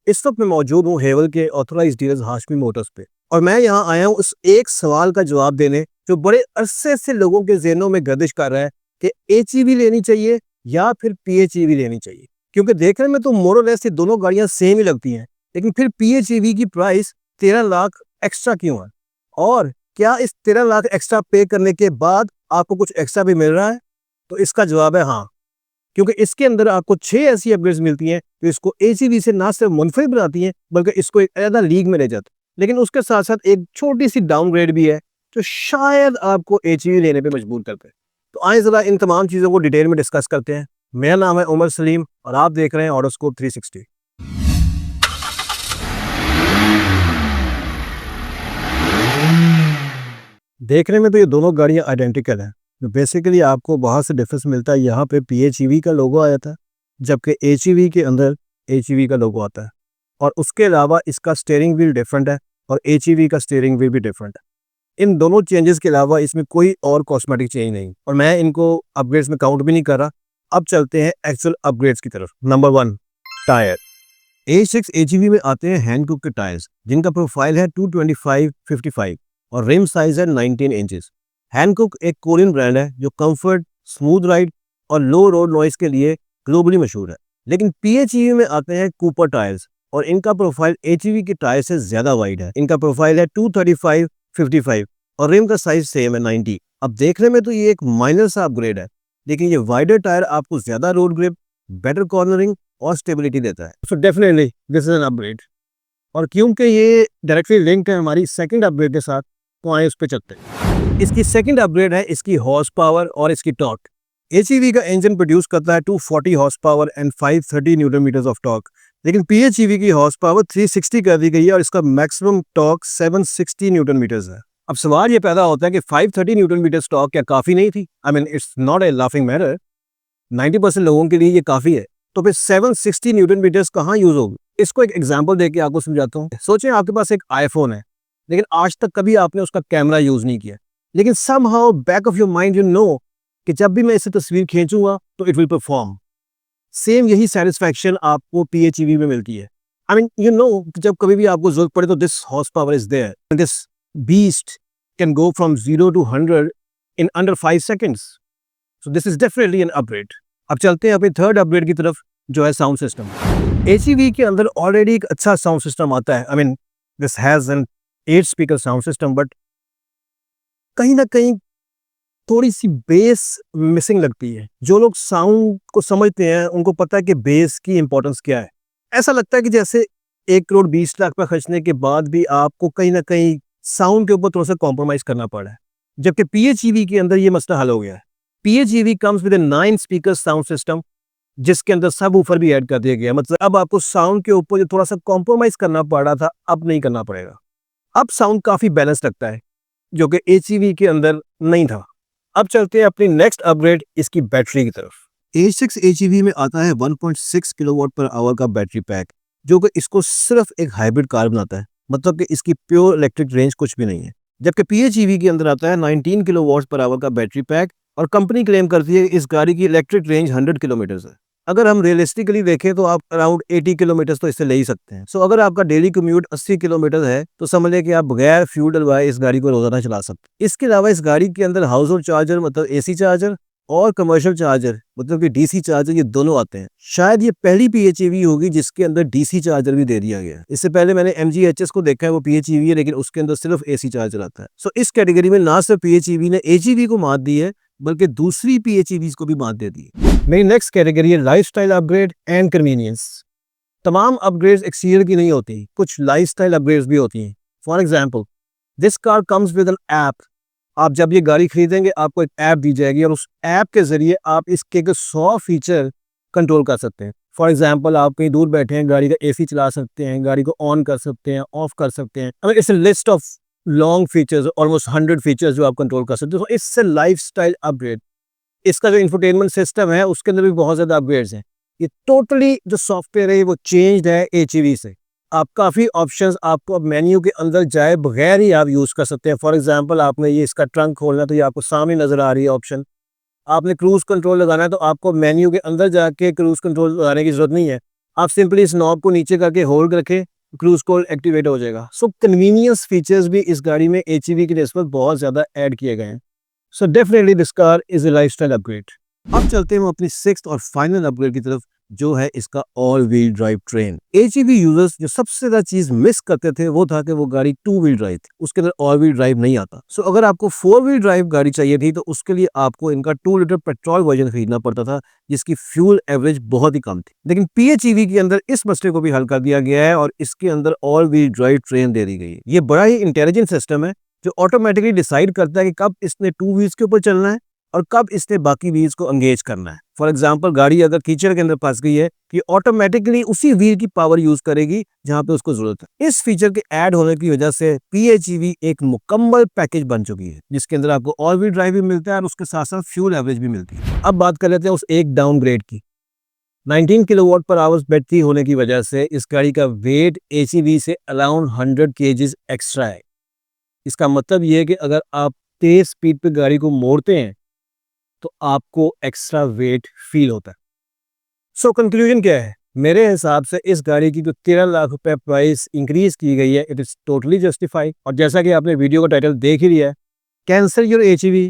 इस वक्त मैं मौजूद हूँ हेवल के ऑथराइज्ड डीलर्स हाशमी मोटर्स पे और मैं यहाँ आया हूँ उस एक सवाल का जवाब देने जो बड़े अरसे से लोगों के ज़हनों में गर्दिश कर रहा है कि एचईवी लेनी चाहिए या फिर पीएचईवी लेनी चाहिए। क्योंकि देखने में तो मोरलेस ये दोनों गाड़ियाँ सेम ही लगती हैं, लेकिन फिर पीएचईवी की प्राइस 13 लाख एक्स्ट्रा क्यों है? और क्या इस 13 लाख एक्स्ट्रा पे करने के बाद आपको कुछ एक्स्ट्रा भी मिल रहा है? तो इसका जवाब है हाँ, क्योंकि इसके अंदर आपको 6 ऐसी अपग्रेड्स मिलती हैं जो इसको एचईवी से ना सिर्फ मुनफरिद बनाती हैं बल्कि इसको एक अलग लीग में ले जाती है। लेकिन उसके साथ साथ एक छोटी सी डाउनग्रेड भी है जो शायद आपको एचईवी लेने पे मजबूर करते हैं। तो आइए जरा इन तमाम चीज़ों को डिटेल में डिस्कस करते हैं। मेरा नाम है उमर सलीम और आप देख रहे हैं ऑटोस्कोप 360। देखने में तो ये दोनों गाड़ियाँ आइडेंटिकल हैं। तो बेसिकली आपको बाहर से डिफरेंस मिलता है, यहाँ पे पीएचईवी का लोगो आया था जबकि एचईवी के अंदर एचईवी का लोगो आता है। और उसके अलावा इसका स्टीयरिंग व्हील डिफरेंट है और एचईवी का स्टीयरिंग व्हील भी डिफरेंट है। इन दोनों चेंजेस के अलावा इसमें कोई और कॉस्मेटिक चेंज नहीं और मैं इनको अपग्रेड्स में काउंट भी नहीं कर रहा। अब चलते हैं एक्चुअल अपग्रेड्स की तरफ। Number 1, tyre. A6 एचईवी में आते हैं हैंडकुक के टायर्स जिनका प्रोफाइल है 225/55 और रिम साइज है 19 इंचेस। हैंडकुक एक कोरियन ब्रांड है जो कंफर्ट, स्मूथ राइड और लो रोड नॉइस के लिए ग्लोबली मशहूर है। लेकिन पीएचईवी में आते हैं कूपर टायर्स और इनका प्रोफाइल एचईवी के टायर से ज्यादा वाइड है। इनका प्रोफाइल है 235/55 और रिम का साइज सेम है 90। अब देखने में तो ये एक माइनर सा अपग्रेड है, लेकिन ये वाइडर टायर आपको ज्यादा रोड ग्रिप, बेटर कॉर्नरिंग और स्टेबिलिटी देता है। So definitely this is an upgrade. और क्योंकि ये डायरेक्टली लिंक है हमारी सेकंड अपग्रेड के साथ, तो आए उस पर चलते हैं। इसकी सेकंड अपग्रेड है इसकी हॉर्स पावर और इसकी टॉर्क। एचईवी का इंजन प्रोड्यूस करता है 240 horsepower and 530 newton metres of torque, लेकिन पीएचईवी की हॉर्स पावर 360 कर दी गई है और इसका मैक्सिमम टॉर्क 760 न्यूटन मीटर्स है। अब सवाल ये पैदा होता है कि 530 न्यूटन मीटर्स टॉर्क क्या काफी नहीं थी? I mean it's not a laughing matter. 90% लोगों के लिए ये काफी है, तो फिर 760 न्यूटन मीटर्स कहाँ यूज होगी? इसको एक एग्जांपल देके आपको समझाता हूँ। सोचें आपके पास एक आईफोन है, लेकिन आज तक कभी आपने उसका कैमरा यूज नहीं किया, लेकिन somehow back of your mind you know कि जब भी मैं इसे तस्वीर खींचूंगा तो इट विल परफॉर्म। सेम यही सेटिस्फैक्शन आपको पीएचईवी में मिलती है। आई मीन यू नो जब कभी भी आपको जरूरत पड़े तो this horsepower is there. This beast can go from 0 to 100 in under 5 seconds। So this is definitely an upgrade. अब चलते हैं अपनी थर्ड अपग्रेड की तरफ जो है साउंड सिस्टम। एचईवी के अंदर ऑलरेडी एक अच्छा साउंड सिस्टम आता है। I mean this has an 8 speaker sound system, but कहीं ना कहीं थोड़ी सी बेस मिसिंग लगती है। जो लोग साउंड को समझते हैं उनको पता है कि बेस की इंपॉर्टेंस क्या है। ऐसा लगता है कि जैसे 1 करोड़ 20 लाख रुपए खर्चने के बाद भी आपको कहीं ना कहीं साउंड के ऊपर थोड़ा सा कॉम्प्रोमाइज करना पड़ा है, जबकि पीएचईवी के अंदर ये मसला हल हो गया है। PHEV comes with 9 speaker sound system जिसके अंदर सब ऊपर भी ऐड कर दिया गया। मतलब अब आपको साउंड के ऊपर जो थोड़ा सा कॉम्प्रोमाइज करना पड़ रहा था अब नहीं करना पड़ेगा। अब साउंड काफी बैलेंस लगता है जो कि एचईवी के अंदर नहीं था। अब चलते हैं अपनी नेक्स्ट अपग्रेड इसकी बैटरी की तरफ। A6 एचईवी में आता है 1.6 किलोवाट पर आवर का बैटरी पैक जो कि इसको सिर्फ एक हाइब्रिड कार बनाता है। मतलब कि इसकी प्योर इलेक्ट्रिक रेंज कुछ भी नहीं है। जबकि पीएचईवी के अंदर आता है 19 किलोवाट पर आवर का बैटरी पैक और कंपनी क्लेम करती है इस गाड़ी की इलेक्ट्रिक रेंज 100 किलोमीटर है। अगर हम रियलिस्टिकली देखें तो आप अराउंड 80 किलोमीटर तो इससे ले ही सकते हैं। सो अगर आपका डेली कम्यूट 80 किलोमीटर है तो समझ लें कि आप बगैर फ्यूल डलवाए इस गाड़ी को रोजाना चला सकते हैं। इसके अलावा इस गाड़ी के अंदर हाउस होल्ड चार्जर मतलब एसी चार्जर और कमर्शियल चार्जर मतलब कि डीसी चार्जर ये दोनों आते हैं। शायद ये पहली पीएचईवी होगी जिसके अंदर डीसी चार्जर भी दे दिया गया है। इससे पहले मैंने MG HS को देखा है, वो पीएचईवी है लेकिन उसके अंदर सिर्फ एसी चार्जर आता है। सो इस कैटेगरी में ना सिर्फ पीएचईवी ने एचईवी को मात दी है बल्कि दूसरी पीएचईवी को भी मात दे दी है। मेरी नेक्स्ट कैटेगरी है लाइफस्टाइल अपग्रेड एंड कन्वीनियंस। तमाम अपग्रेड्स एक्सटीरियर की नहीं होती, कुछ लाइफस्टाइल अपग्रेड्स भी होती हैं। For example this car comes with an app. आप जब ये गाड़ी खरीदेंगे आपको एक ऐप दी जाएगी और उस ऐप के जरिए आप इसके 100 फीचर कंट्रोल कर सकते हैं। फॉर एग्जांपल आप कहीं दूर बैठे हैं, गाड़ी का एसी चला सकते हैं, गाड़ी को ऑन कर सकते हैं, ऑफ कर सकते हैं। I mean it's a list of long features, almost 100 features जो आप कंट्रोल कर सकते हो। इससे लाइफस्टाइल अपग्रेड। इसका जो इंफोटेनमेंट सिस्टम है उसके अंदर भी बहुत ज्यादा अपग्रेड्स हैं। ये टोटली जो सॉफ्टवेयर है वो चेंज्ड है एचईवी से। आप काफी ऑप्शंस आपको अब मेन्यू के अंदर जाए बगैर ही आप यूज कर सकते हैं। फॉर एग्जांपल आपने ये इसका ट्रंक खोलना तो ये आपको सामने नजर आ रही है ऑप्शन। आपने क्रूज कंट्रोल लगाना है तो आपको मेन्यू के अंदर जाके क्रूज कंट्रोल लगाने की जरूरत नहीं है, आप सिंपली इस नॉब को नीचे करके होल्ड रखें, क्रूज कॉल एक्टिवेट हो जाएगा। सो कन्वीनियंस फीचर्स भी इस गाड़ी में एचईवी की निस्बत बहुत ज़्यादा ऐड किए गए हैं। So definitely this car is a lifestyle upgrade. अब चलते हैं हम अपनी सिक्स्थ और फाइनल अपग्रेड की तरफ, जो है इसका all wheel drive train. HEV users जो सबसे ज्यादा चीज मिस करते थे वो था कि वो गाड़ी 2 व्हील ड्राइव थी, उसके अंदर ऑल व्हील ड्राइव नहीं आता। सो अगर आपको 4 व्हील ड्राइव गाड़ी चाहिए थी तो उसके लिए आपको इनका 2 लीटर पेट्रोल वर्जन खरीदना पड़ता था, जिसकी फ्यूल एवरेज बहुत ही कम थी। लेकिन पीएचईवी के अंदर इस मसले को भी हल कर दिया गया है और इसके अंदर ऑल व्हील ड्राइव ट्रेन दे दी गई है। ये बड़ा ही इंटेलिजेंट सिस्टम है जो ऑटोमेटिकली डिसाइड करता है कि कब इसने 2 व्हील्स के ऊपर चलना है और कब इसने बाकी व्हील्स को एंगेज करना है। फॉर एग्जांपल, गाड़ी अगर कीचड़ के अंदर फंस गई है, ये ऑटोमेटिकली उसी व्हील की पावर यूज करेगी जहां पे उसको जरूरत है। इस फीचर के ऐड होने की वजह से पीएचईवी एक मुकम्मल पैकेज बन चुकी है, जिसके अंदर आपको ऑल व्हील ड्राइव भी मिलता है और उसके साथ साथ फ्यूल एवरेज भी मिलती है। अब बात कर लेते हैं उस एक डाउनग्रेड की। 19 किलोवाट पर आवर्स बैटरी होने की वजह से इस गाड़ी का वेट एचईवी से अराउंड 100 केजीज एक्स्ट्रा है। इसका मतलब ये है कि अगर आप तेज स्पीड पे गाड़ी को मोड़ते हैं तो आपको एक्स्ट्रा वेट फील होता है। सो कंक्लूजन क्या है? मेरे हिसाब से इस गाड़ी की जो 13 लाख रुपए प्राइस इंक्रीज की गई है, इट इज टोटली जस्टिफाइड। और जैसा कि आपने वीडियो का टाइटल देख ही लिया है, cancel your HEV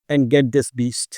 and get this beast.